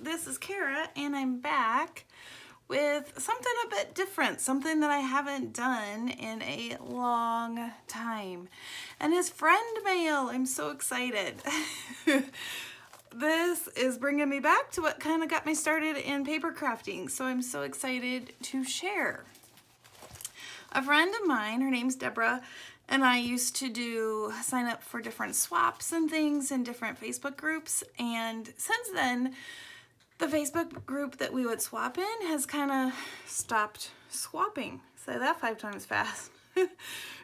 this is Kara, and I'm back with something a bit different, something that I haven't done in a long time, and it's friend mail. I'm so excited. This is bringing me back to what kind of got me started in paper crafting, so I'm so excited to share. A friend of mine, her name's Deborah, and I used to sign up for different swaps and things in different Facebook groups, and since then the Facebook group that we would swap in has kind of stopped swapping. Say that 5 times fast.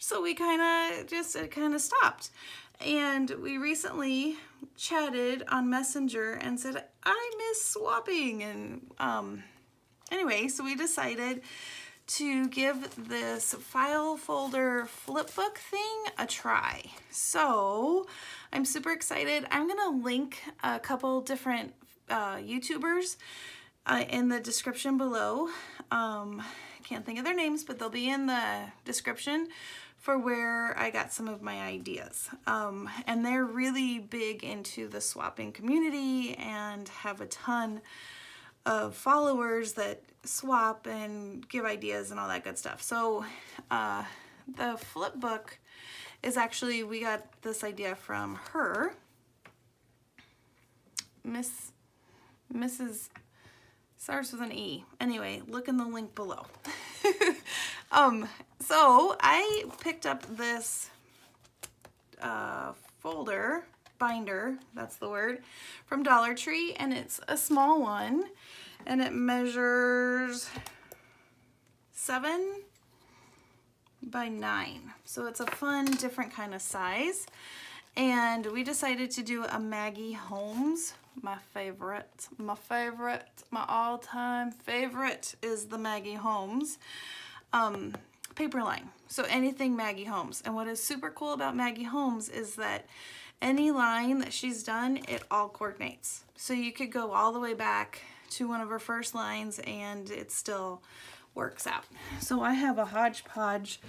So we it kind of stopped, and we recently chatted on Messenger and said, I miss swapping, and anyway, so we decided to give this file folder flipbook thing a try. So I'm super excited. I'm gonna link a couple different YouTubers in the description below. I can't think of their names, but they'll be in the description for where I got some of my ideas. And they're really big into the swapping community and have a ton of followers that swap and give ideas and all that good stuff. So the flip book is actually, we got this idea from her, Mrs. starts with an E. Anyway, look in the link below. So I picked up this folder binder, that's the word, from Dollar Tree, and it's a small one, and it measures 7 by 9. So it's a fun, different kind of size. And we decided to do a Maggie Holmes, my all-time favorite is the Maggie Holmes paper line. So anything Maggie Holmes. And what is super cool about Maggie Holmes is that any line that she's done, it all coordinates. So you could go all the way back to one of her first lines and it still works out. So I have a hodgepodge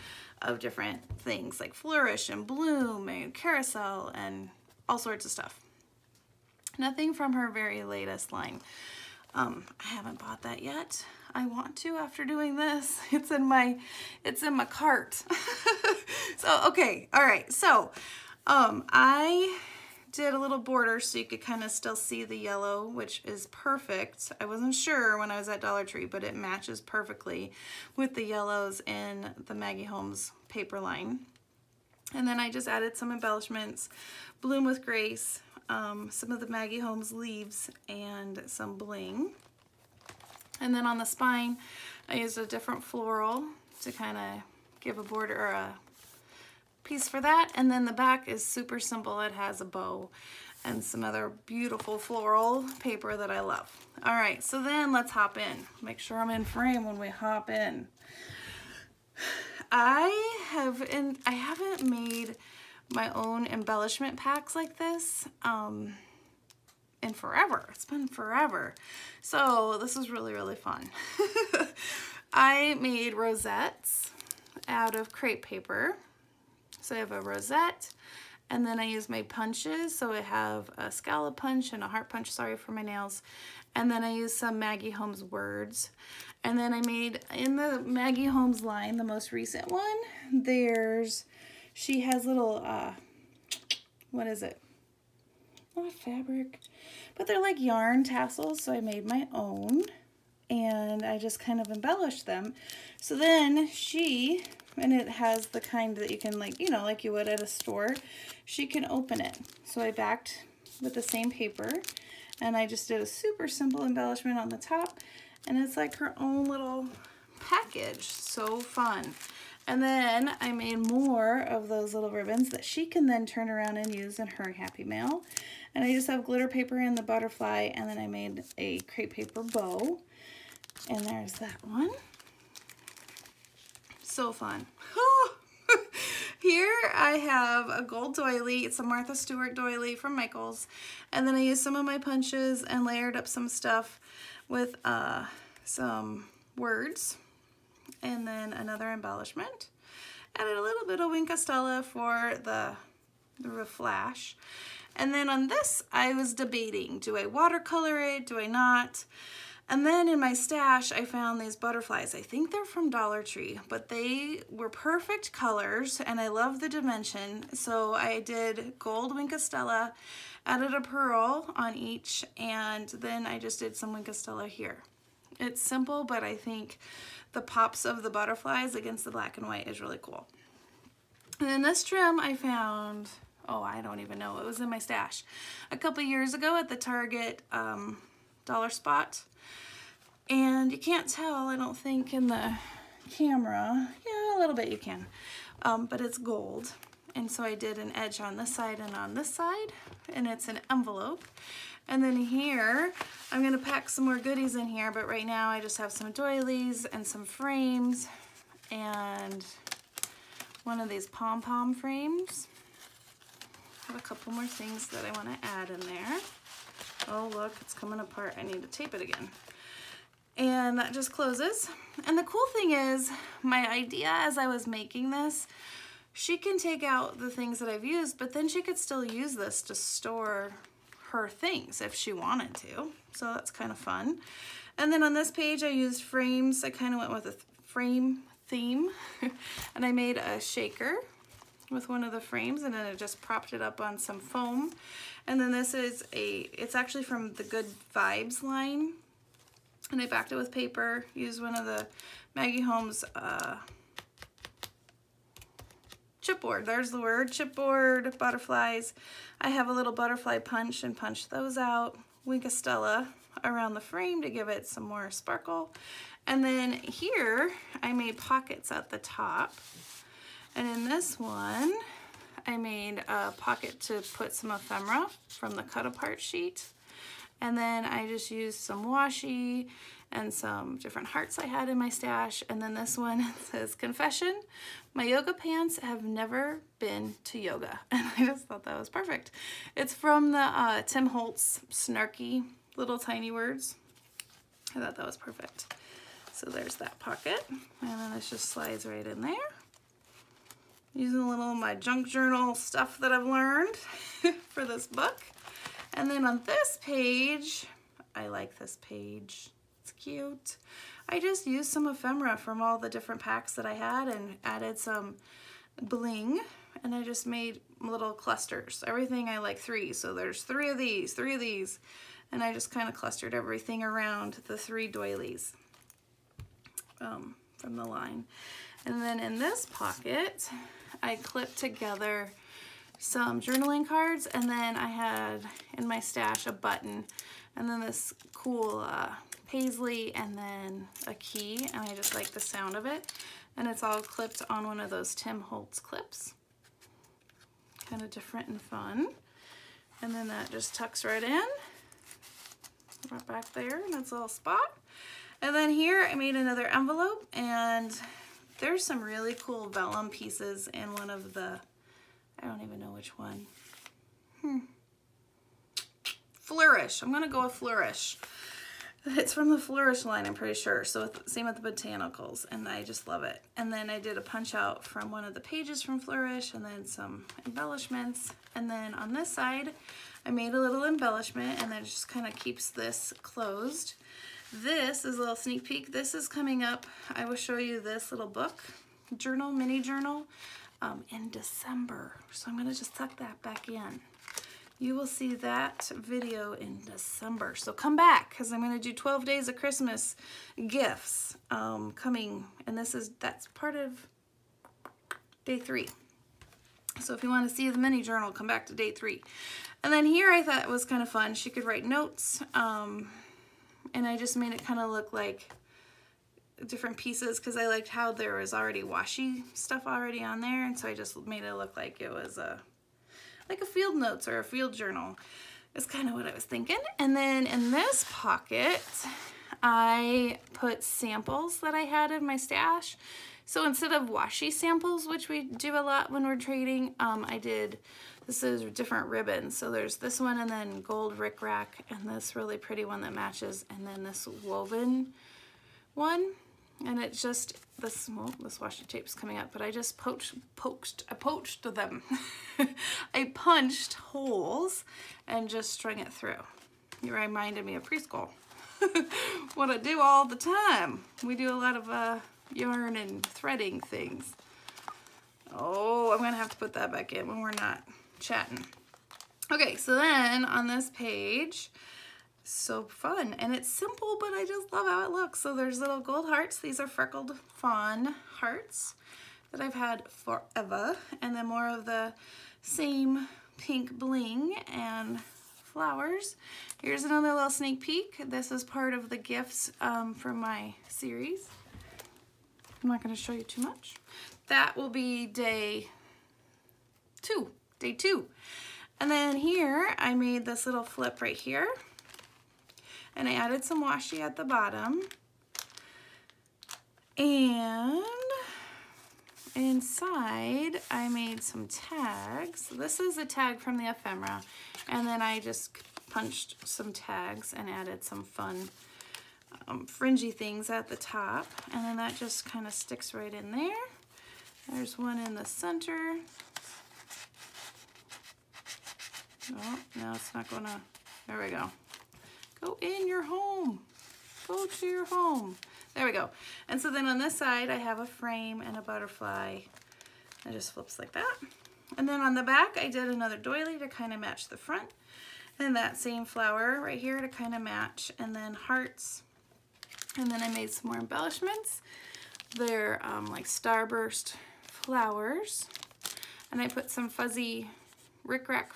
of different things like flourish and bloom and carousel and all sorts of stuff. Nothing from her very latest line. I haven't bought that yet. I want to after doing this. It's in my cart. So okay, all right. So I did a little border so you could kind of still see the yellow, which is perfect. I wasn't sure when I was at Dollar Tree, but it matches perfectly with the yellows in the Maggie Holmes paper line. And then I just added some embellishments, Bloom with Grace, some of the Maggie Holmes leaves, and some bling. And then on the spine, I used a different floral to kind of give a border or a piece for that. And then the back is super simple. It has a bow and some other beautiful floral paper that I love. All right, so then let's hop in. Make sure I'm in frame when we hop in. I haven't made my own embellishment packs like this in forever. It's been forever. So this is really, really fun. I made rosettes out of crepe paper. So I have a rosette, and then I use my punches. So I have a scallop punch and a heart punch, sorry for my nails. And then I use some Maggie Holmes words. And then I made, in the Maggie Holmes line, the most recent one, she has little, what is it? Not fabric, but they're like yarn tassels. So I made my own, and I just kind of embellished them. So then and it has the kind that you can, like, you know, like you would at a store, she can open it. So I backed with the same paper, and I just did a super simple embellishment on the top, and it's like her own little package. So fun. And then I made more of those little ribbons that she can then turn around and use in her Happy Mail. And I just have glitter paper and the butterfly, and then I made a crepe paper bow, and there's that one. So fun. Here I have a gold doily. It's a Martha Stewart doily from Michaels. And then I used some of my punches and layered up some stuff with some words. And then another embellishment. Added a little bit of Wink Stella for the the flash. And then on this, I was debating, do I watercolor it, do I not? And then in my stash, I found these butterflies. I think they're from Dollar Tree, but they were perfect colors, and I love the dimension. So I did gold Wink of Stella, added a pearl on each, and then I just did some Wink of Stella here. It's simple, but I think the pops of the butterflies against the black and white is really cool. And then this trim I found, oh, I don't even know, it was in my stash a couple years ago at the Target dollar spot. And you can't tell, I don't think, in the camera. Yeah, a little bit you can. But it's gold. And so I did an edge on this side and on this side. And it's an envelope. And then here, I'm going to pack some more goodies in here. But right now I just have some doilies and some frames. And one of these pom-pom frames. I have a couple more things that I want to add in there. Oh, look, it's coming apart. I need to tape it again. And that just closes. And the cool thing is, my idea as I was making this, she can take out the things that I've used, but then she could still use this to store her things if she wanted to. So that's kind of fun. And then on this page I used frames. I kind of went with a frame theme. And I made a shaker with one of the frames, and then I just propped it up on some foam. And then this is it's actually from the Good Vibes line. And I backed it with paper, used one of the Maggie Holmes chipboard. There's the word, chipboard, butterflies. I have a little butterfly punch and punched those out. Wink of Stella around the frame to give it some more sparkle. And then here, I made pockets at the top. And in this one, I made a pocket to put some ephemera from the cut apart sheet. And then I just used some washi and some different hearts I had in my stash. And then this one says, confession, my yoga pants have never been to yoga. And I just thought that was perfect. It's from the Tim Holtz snarky little tiny words. I thought that was perfect. So there's that pocket. And then this just slides right in there. Using a little of my junk journal stuff that I've learned for this book. And then on this page, I like this page, it's cute. I just used some ephemera from all the different packs that I had and added some bling, and I just made little clusters. Everything I like 3, so there's 3 of these, and I just kind of clustered everything around the 3 doilies from the line. And then in this pocket, I clipped together some journaling cards, and then I had in my stash a button, and then this cool paisley, and then a key, and I just like the sound of it. And it's all clipped on one of those Tim Holtz clips. Kind of different and fun. And then that just tucks right in, right back there in its little spot. And then here I made another envelope, and there's some really cool vellum pieces in one of the, I don't even know which one. Flourish. I'm gonna go with Flourish. It's from the Flourish line, I'm pretty sure. So same with the botanicals, and I just love it. And then I did a punch out from one of the pages from Flourish, and then some embellishments. And then on this side, I made a little embellishment, and then it just kind of keeps this closed. This is a little sneak peek. This is coming up. I will show you this little book, journal, mini journal, in December. So I'm gonna just tuck that back in. You will see that video in December. So come back, because I'm gonna do 12 days of Christmas gifts coming, and that's part of day 3. So if you want to see the mini journal, come back to day 3. And then here I thought it was kind of fun. She could write notes, and I just made it kind of look like different pieces because I liked how there was already washi stuff already on there, and so I just made it look like it was like a field notes or a field journal. Is kind of what I was thinking. And then in this pocket, I put samples that I had in my stash. So instead of washi samples, which we do a lot when we're trading, this is different ribbons. So there's this one, and then gold rickrack, and this really pretty one that matches, and then this woven one. And it's just, this washi tape's coming up, but I just poached them. I punched holes and just strung it through. You reminded me of preschool. What I do all the time. We do a lot of yarn and threading things. Oh, I'm gonna have to put that back in when we're not chatting. Okay, so then on this page, so fun, and it's simple, but I just love how it looks. So there's little gold hearts. These are freckled fawn hearts that I've had forever, and then more of the same pink bling and flowers. Here's another little sneak peek. This is part of the gifts from my series. I'm not going to show you too much. That will be day two. And then here I made this little flip right here, and I added some washi at the bottom, and inside I made some tags. This is a tag from the ephemera, and then I just punched some tags and added some fun fringy things at the top, and then that just kind of sticks right in there. There's one in the center. Oh, no, it's not gonna, there we go. Go in your home. Go to your home. There we go. And so then on this side, I have a frame and a butterfly. It just flips like that. And then on the back, I did another doily to kind of match the front. And that same flower right here to kind of match. And then hearts. And then I made some more embellishments. They're like starburst flowers. And I put some fuzzy rickrack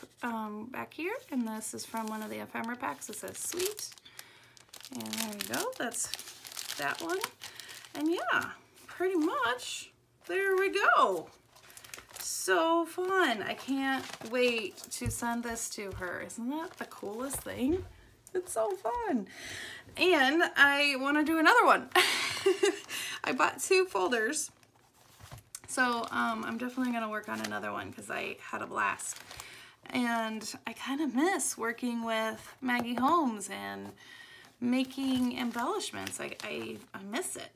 back here, and this is from one of the ephemera packs. It says sweet, and there you go, that's that one. And yeah, pretty much there we go. So fun. I can't wait to send this to her. Isn't that the coolest thing? It's so fun. And I want to do another one. I bought 2 folders. So I'm definitely going to work on another one because I had a blast. And I kind of miss working with Maggie Holmes and making embellishments. I miss it.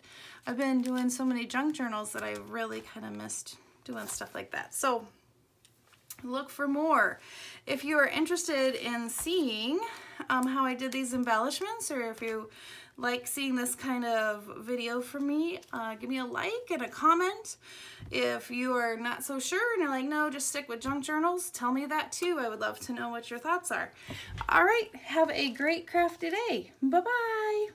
I've been doing so many junk journals that I really kind of missed doing stuff like that. So look for more. If you are interested in seeing how I did these embellishments, or if you like seeing this kind of video from me, give me a like and a comment. If you are not so sure and you're like, no, just stick with junk journals, tell me that too. I would love to know what your thoughts are. All right, have a great crafty day. Bye-bye.